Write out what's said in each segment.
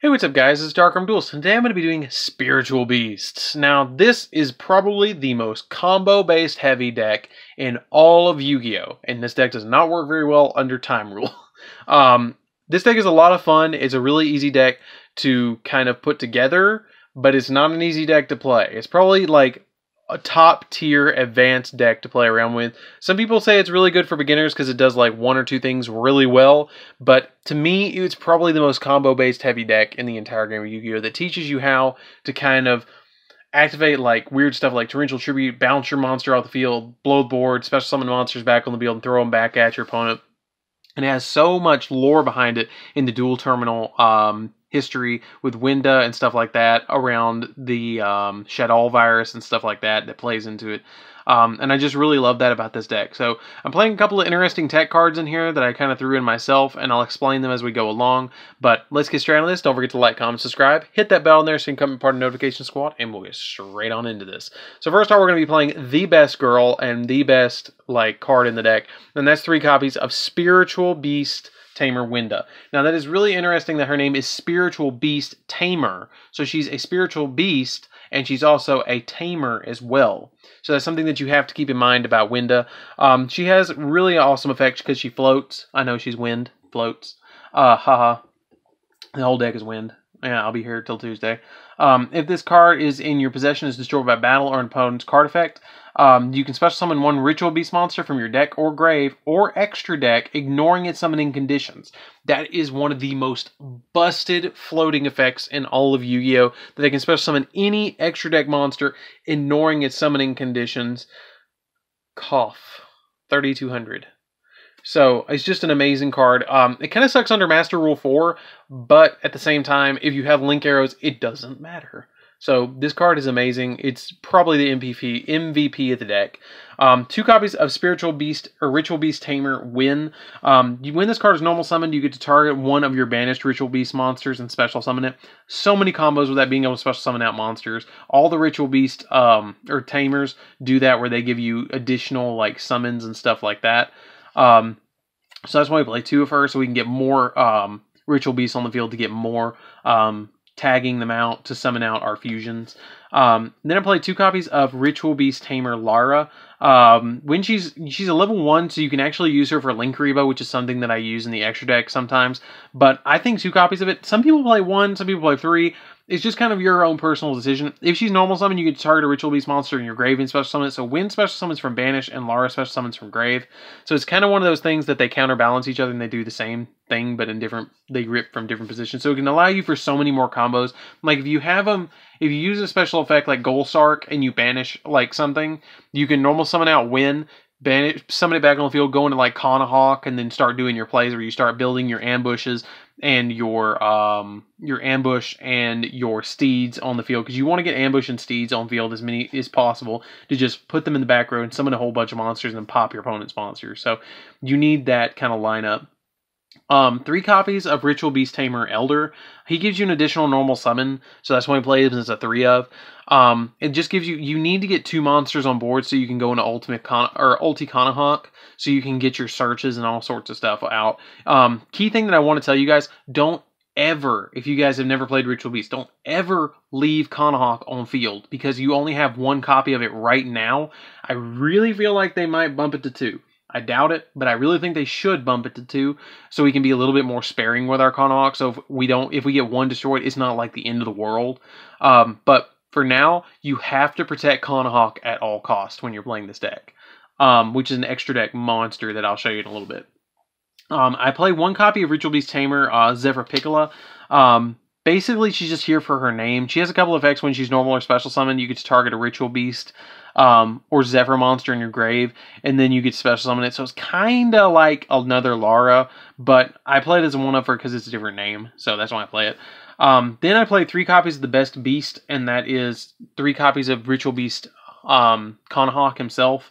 Hey, what's up guys, it's DarkArmedDuelist, and today I'm going to be doing Spiritual Beasts. Now, this is probably the most combo-based heavy deck in all of Yu-Gi-Oh! And this deck does not work very well under Time Rule. This deck is a lot of fun. It's a really easy deck to kind of put together, but it's not an easy deck to play. It's probably like a top-tier advanced deck to play around with. Some people say it's really good for beginners because it does like one or two things really well, but to me, it's probably the most combo-based heavy deck in the entire game of Yu-Gi-Oh! That teaches you how to kind of activate like weird stuff like Torrential Tribute, bounce your monster off the field, blow the board, special summon monsters back on the field, and throw them back at your opponent. And it has so much lore behind it in the dual terminal history with Winda and stuff like that around the Shaddoll virus and stuff like that that plays into it. And I just really love that about this deck. So I'm playing a couple of interesting tech cards in here that I kind of threw in myself, and I'll explain them as we go along. But let's get straight on this. Don't forget to like, comment, subscribe. Hit that bell in there so you can become part of the notification squad, and we'll get straight on into this. So first off, we're going to be playing the best girl and the best card in the deck, and that's 3 copies of Spiritual Beast Tamer Winda. Now that is really interesting that her name is Spiritual Beast Tamer. So she's a spiritual beast, and she's also a tamer as well. So that's something that you have to keep in mind about Winda. She has really awesome effects because she floats. I know she's wind, floats. Haha. The whole deck is wind. Yeah, I'll be here till Tuesday. If this card is in your possession, is destroyed by battle or an opponent's card effect, you can special summon 1 Ritual Beast monster from your deck or grave or extra deck, ignoring its summoning conditions. That is one of the most busted floating effects in all of Yu-Gi-Oh! That they can special summon any extra deck monster, ignoring its summoning conditions. Cough. 3,200. So, it's just an amazing card. It kind of sucks under Master Rule 4, but at the same time, if you have Link Arrows, it doesn't matter. So, this card is amazing. It's probably the MVP of the deck. 2 copies of Spiritual Beast or Ritual Beast Tamer win. When this card is normal summoned, you get to target one of your banished Ritual Beast monsters and special summon it. So many combos with that being able to special summon out monsters. All the Ritual Beast or Tamers do that, where they give you additional summons and stuff like that. So that's why we play 2 of her, so we can get more Ritual Beasts on the field to get more tagging them out to summon out our fusions. Then I play 2 copies of Ritual Beast Tamer Lara. When she's a level 1, so you can actually use her for Link Reba, which is something that I use in the extra deck sometimes. But I think 2 copies of it. Some people play 1, some people play 3. It's just kind of your own personal decision. If she's normal summon, you can target a Ritual Beast monster in your grave and special summon it. So Win special summons from Banish and Lara special summons from Grave. So it's kind of one of those things that they counterbalance each other and they do the same thing, but in different, they rip from different positions. So it can allow you for so many more combos. Like if you have them, if you use a special effect like Goal Sark and you banish something, you can normal summon out Win, banish, summon it back on the field, go into Kanahawk, and then start doing your plays where you start building your ambushes and your ambush and your steeds on the field, because you want to get ambush and steeds on field as many as possible to just put them in the back row and summon a whole bunch of monsters and then pop your opponent's monsters. So you need that kind of lineup. 3 copies of Ritual Beast Tamer Elder. He gives you an additional normal summon, so that's why we play him as a 3 of. It just gives you need to get 2 monsters on board so you can go into Ulti Kanahawk, so you can get your searches and all sorts of stuff out. Key thing that I want to tell you guys, don't ever, if you guys have never played Ritual Beast, don't ever leave Kanahawk on field, because you only have 1 copy of it right now. I really feel like they might bump it to 2. I doubt it, but I really think they should bump it to 2 so we can be a little bit more sparing with our Kanahawk. So if we get 1 destroyed, it's not like the end of the world. But for now, you have to protect Kanahawk at all costs when you're playing this deck, which is an extra deck monster that I'll show you in a little bit. I play 1 copy of Ritual Beast Tamer Zephyr Piccola. Basically, she's just here for her name. She has a couple of effects when she's normal or special summon. You get to target a Ritual Beast or Zephyr monster in your grave, and then you get to special summon it. So it's kind of like another Lara, but I play it as a 1 of her because it's a different name. So that's why I play it. Then I play 3 copies of the Best Beast, and that is 3 copies of Ritual Beast Kanahawk himself.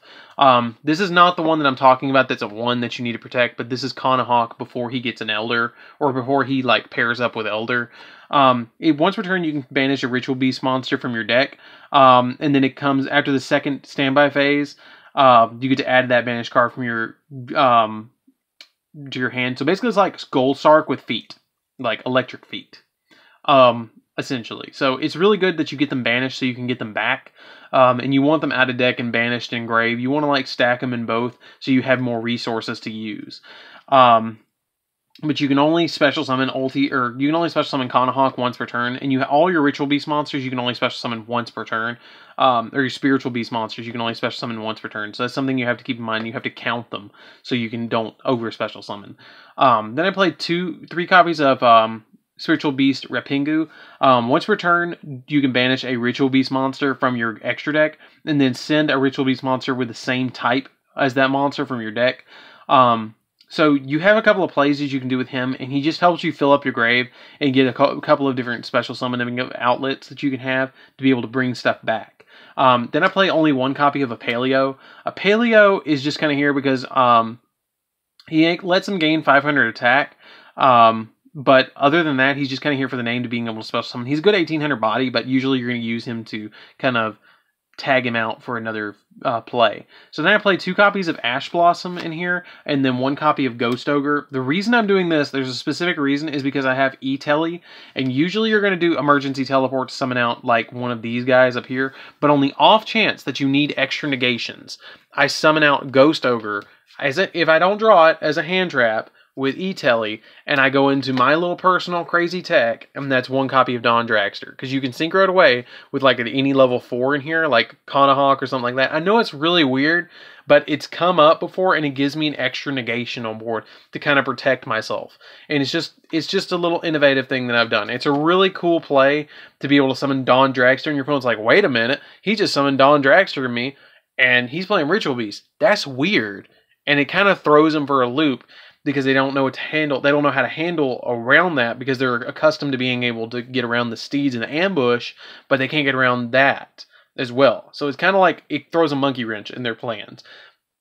This is not the one that I'm talking about that's a 1 that you need to protect, but this is Kanahawk before he gets an Elder, or before he pairs up with Elder. Once per turn, you can banish a Ritual Beast monster from your deck, and then it comes after the second standby phase. You get to add that banished card from your to your hand. So basically, it's like Gold Sark with feet, like electric feet. essentially. So it's really good that you get them banished so you can get them back. And you want them out of deck and banished in grave. You want to like stack them in both so you have more resources to use. But you can only special summon you can only special summon Kanahawk once per turn, and all your Ritual Beast monsters you can only special summon once per turn. Or your Spiritual Beast monsters you can only special summon once per turn. So that's something you have to keep in mind. You have to count them so you don't over special summon. Then I played 3 copies of Spiritual Beast Rapingu. Once per turn, you can banish a Ritual Beast monster from your extra deck, and then send a Ritual Beast monster with the same type as that monster from your deck. So you have a couple of plays that you can do with him, and he just helps you fill up your grave and get a couple of different special summoning outlets that you can have to be able to bring stuff back. Then I play only 1 copy of a Paleo. A Paleo is just kind of here because he lets him gain 500 attack. But other than that, he's just kind of here for the name to being able to special summon. He's a good 1800 body, but usually you're going to use him to kind of tag him out for another play. So then I play 2 copies of Ash Blossom in here, and then 1 copy of Ghost Ogre. The reason I'm doing this, there's a specific reason, is because I have E-Telly, and usually you're going to do emergency teleport to summon out like one of these guys up here, but on the off chance that you need extra negations, I summon out Ghost Ogre if I don't draw it as a hand trap with E-Telly, and I go into my little personal crazy tech, and that's 1 copy of Dawn Dragster. Because you can synchro it away with like any level 4 in here, like Kanahawk or something like that. I know it's really weird, but it's come up before, and it gives me an extra negation on board to kind of protect myself. And it's just a little innovative thing that I've done. It's a really cool play to be able to summon Dawn Dragster, and your opponent's like, wait a minute, he just summoned Dawn Dragster to me, and he's playing Ritual Beast. That's weird. And it kind of throws him for a loop, because they don't know what to handle. They don't know how to handle around that because they're accustomed to being able to get around the steeds in the ambush, but they can't get around that as well. So it's kind of like it throws a monkey wrench in their plans.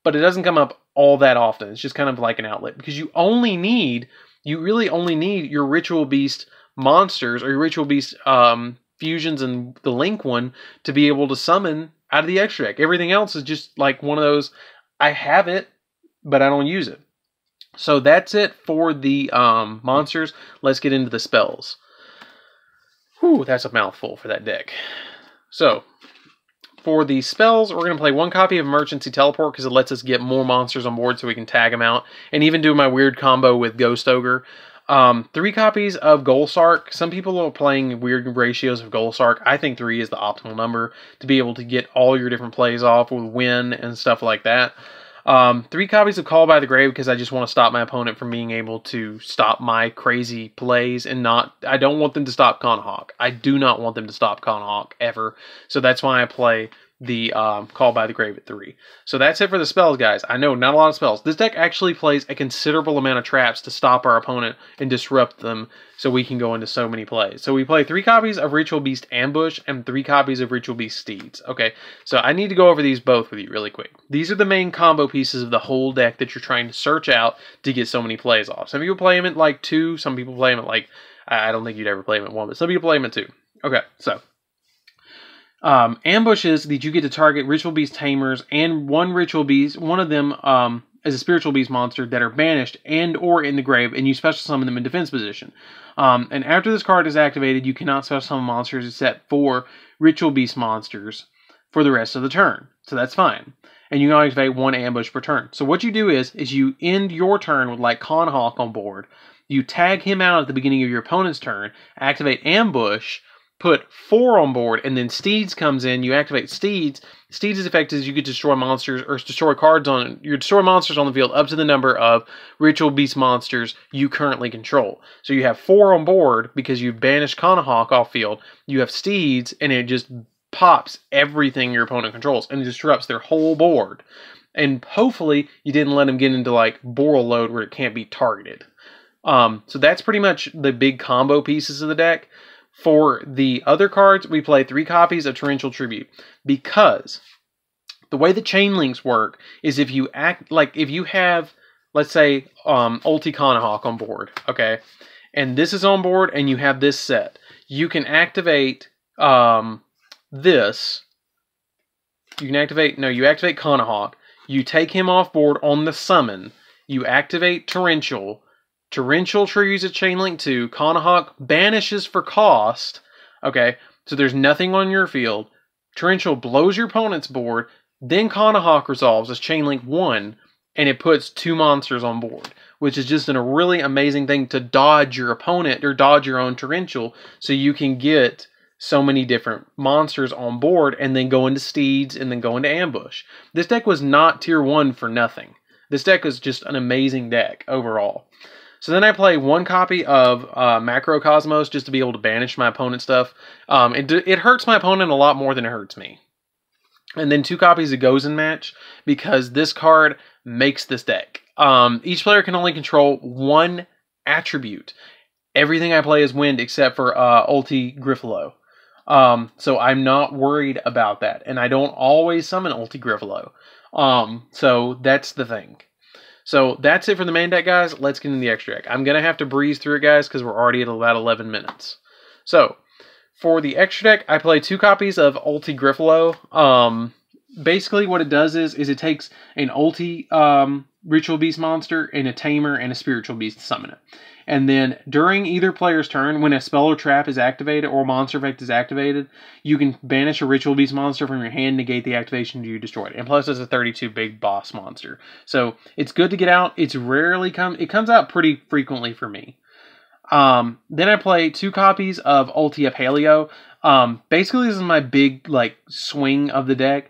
But it doesn't come up all that often. It's just kind of like an outlet because you really only need your Ritual Beast monsters or your Ritual Beast fusions and the Link one to be able to summon out of the extra deck. Everything else is just like one of those, I have it, but I don't use it. So that's it for the monsters. Let's get into the spells. Whew, that's a mouthful for that deck. So, for the spells, we're going to play 1 copy of Emergency Teleport because it lets us get more monsters on board so we can tag them out. And even do my weird combo with Ghost Ogre. 3 copies of Golsark. Some people are playing weird ratios of Golsark. I think 3 is the optimal number to be able to get all your different plays off with win and stuff like that. 3 copies of Call by the Grave because I just want to stop my opponent from being able to stop my crazy plays and I don't want them to stop Kanahawk. I do not want them to stop Kanahawk ever. So that's why I play the Call by the Grave at 3. So that's it for the spells, guys. I know, not a lot of spells. This deck actually plays a considerable amount of traps to stop our opponent and disrupt them so we can go into so many plays. So we play 3 copies of Ritual Beast Ambush and 3 copies of Ritual Beast Steeds. Okay, so I need to go over these both with you really quick. These are the main combo pieces of the whole deck that you're trying to search out to get so many plays off. Some people play them at like 2, some people play them at like, I don't think you'd ever play them at 1, but some people play them at 2. Okay, so ambushes that you get to target Ritual Beast Tamers and 1 Ritual Beast, one of them is a Spiritual Beast monster that are banished and or in the grave, and you special summon them in defense position. And after this card is activated, you cannot special summon monsters except for Ritual Beast monsters for the rest of the turn. So that's fine. And you can only activate 1 ambush per turn. So what you do is you end your turn with like Kanahawk on board. You tag him out at the beginning of your opponent's turn, activate ambush, put 4 on board, and then Steeds comes in. You activate Steeds. Steeds' effect is you get to destroy monsters or destroy cards on you destroy monsters on the field up to the number of Ritual Beast monsters you currently control. So you have 4 on board because you've banished Kanahawk off field. You have Steeds, and it just pops everything your opponent controls and disrupts their whole board. And hopefully you didn't let them get into like Boral load where it can't be targeted. So that's pretty much the big combo pieces of the deck. For the other cards, we play 3 copies of Torrential Tribute because the way the chain links work is if you have, let's say, Ulti Kanahawk on board, okay, and this is on board and you have this set, you can activate this. You activate Kanahawk, you take him off board on the summon, you activate Torrential, Torrential Trees at Chainlink 2. Kanahawk banishes for cost. Okay, so there's nothing on your field. Torrential blows your opponent's board. Then Kanahawk resolves as Chainlink 1, and it puts 2 monsters on board, which is just a really amazing thing to dodge your opponent or dodge your own Torrential, so you can get so many different monsters on board and then go into steeds and then go into ambush. This deck was not tier 1 for nothing. This deck is just an amazing deck overall. So then I play 1 copy of Macrocosmos just to be able to banish my opponent's stuff. It hurts my opponent a lot more than it hurts me. And then 2 copies of Gozen Match, because this card makes this deck. Each player can only control 1 attribute. Everything I play is wind except for Ulti Griffalo. So I'm not worried about that. And I don't always summon Ulti Griffalo. So that's the thing. So that's it for the main deck, guys. Let's get into the extra deck. I'm going to have to breeze through it, guys, because we're already at about 11 minutes. So for the extra deck, I play 2 copies of Ulti Griffalo. Basically what it does is it takes an Ulti Ritual Beast monster and a Tamer and a Spiritual Beast to summon it. And then during either player's turn, when a spell or trap is activated or monster effect is activated, you can banish a Ritual Beast monster from your hand, negate the activation you destroyed. And plus it's a 32 big boss monster. So it's good to get out. It comes out pretty frequently for me. Then I play 2 copies of Ulti Aphaleo. Basically this is my big swing of the deck.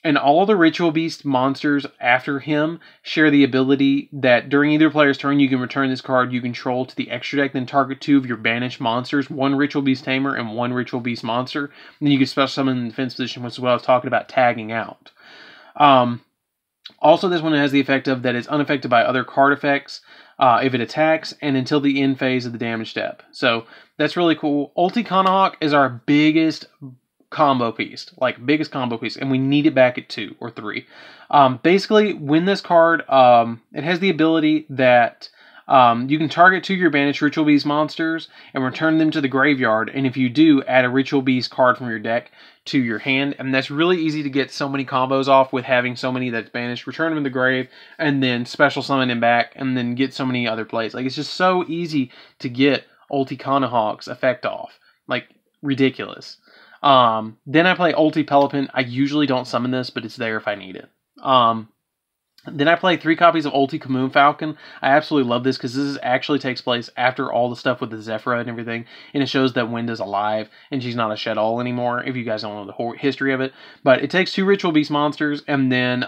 And all the Ritual Beast monsters after him share the ability that during either player's turn, you can return this card you control to the extra deck, then target 2 of your banished monsters, 1 Ritual Beast Tamer and 1 Ritual Beast monster. And then you can special summon in the defense position, which is what I was talking about tagging out. Also, this one has the effect of that it's unaffected by other card effects if it attacks, and until the end phase of the damage step. So that's really cool. Ulti Kanahawk is our biggest combo piece, and we need it back at 2 or 3. Basically, when this card, it has the ability that you can target 2 of your banished Ritual Beast monsters and return them to the graveyard, and if you do, add a Ritual Beast card from your deck to your hand, and that's really easy to get so many combos off with having so many that's banished, return them in the grave, and then special summon them back, and then get so many other plays. It's just so easy to get Ulti Kanahawk's effect off. Ridiculous. Then I play Ulti Pelipin. I usually don't summon this, but it's there if I need it. Then I play 3 copies of Ulti Kamoon Falcon. I absolutely love this because this actually takes place after all the stuff with the Zephyra and everything, and it shows that Wind is alive and she's not a Shed All anymore, if you guys don't know the history of it. But it takes 2 Ritual Beast monsters, and then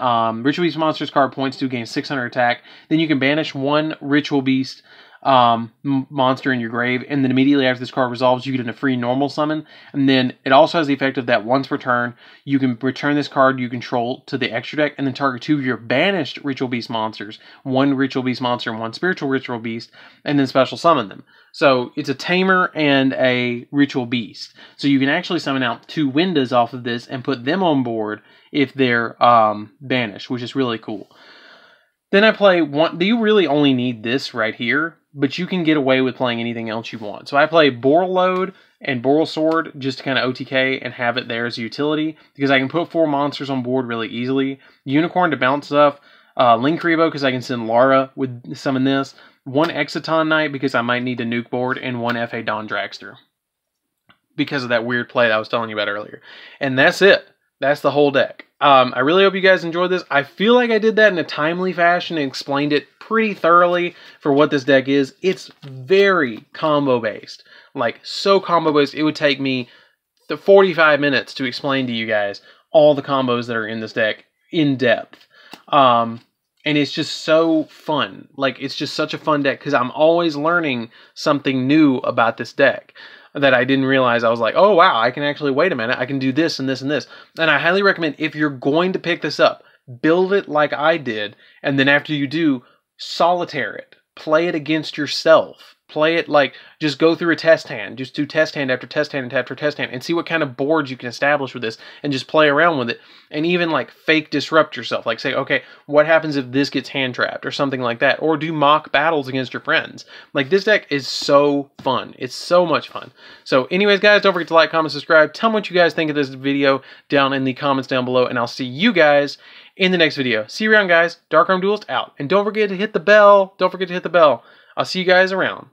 Ritual Beast monsters card points to gain 600 attack. Then you can banish 1 Ritual Beast monster in your grave, and then immediately after this card resolves, you get a free normal summon. And then it also has the effect of that once per turn, you can return this card you control to the extra deck, and then target 2 of your banished Ritual Beast monsters, 1 Ritual Beast monster and 1 Spiritual Ritual Beast, and then special summon them. So it's a Tamer and a Ritual Beast. So you can actually summon out 2 Windas off of this and put them on board if they're banished, which is really cool. Then I play 1. You really only need this right here, but you can get away with playing anything else you want. So I play Boral Load and Boral Sword just to kind of OTK and have it there as a utility, because I can put 4 monsters on board really easily. Unicorn to bounce stuff. Linkuriboh because I can send Lara with summon this. 1 Exciton Knight because I might need to nuke board, and 1 FA Dawn Dragster because of that weird play that I was telling you about earlier. And that's it. That's the whole deck. I really hope you guys enjoyed this. I feel like I did that in a timely fashion and explained it pretty thoroughly for what this deck is. It's very combo based. So combo based, it would take me 45 minutes to explain to you guys all the combos that are in this deck in depth. And it's just so fun. It's just such a fun deck because I'm always learning something new about this deck that I didn't realize. I was like, oh wow, I can actually, wait a minute, I can do this and this and this. And I highly recommend, if you're going to pick this up, build it like I did, and then after you do, solitaire it. Play it against yourself. Play it just go through a test hand. Just do test hand after test hand after test hand and see what kind of boards you can establish with this, and just play around with it. And even fake disrupt yourself. Say, okay, what happens if this gets hand trapped or something like that? Or do mock battles against your friends. This deck is so fun. It's so much fun. So anyways, guys, don't forget to like, comment, subscribe. Tell me what you guys think of this video down in the comments down below, and I'll see you guys in the next video. See you around, guys. DarkArmedDuelist out. And don't forget to hit the bell. Don't forget to hit the bell. I'll see you guys around.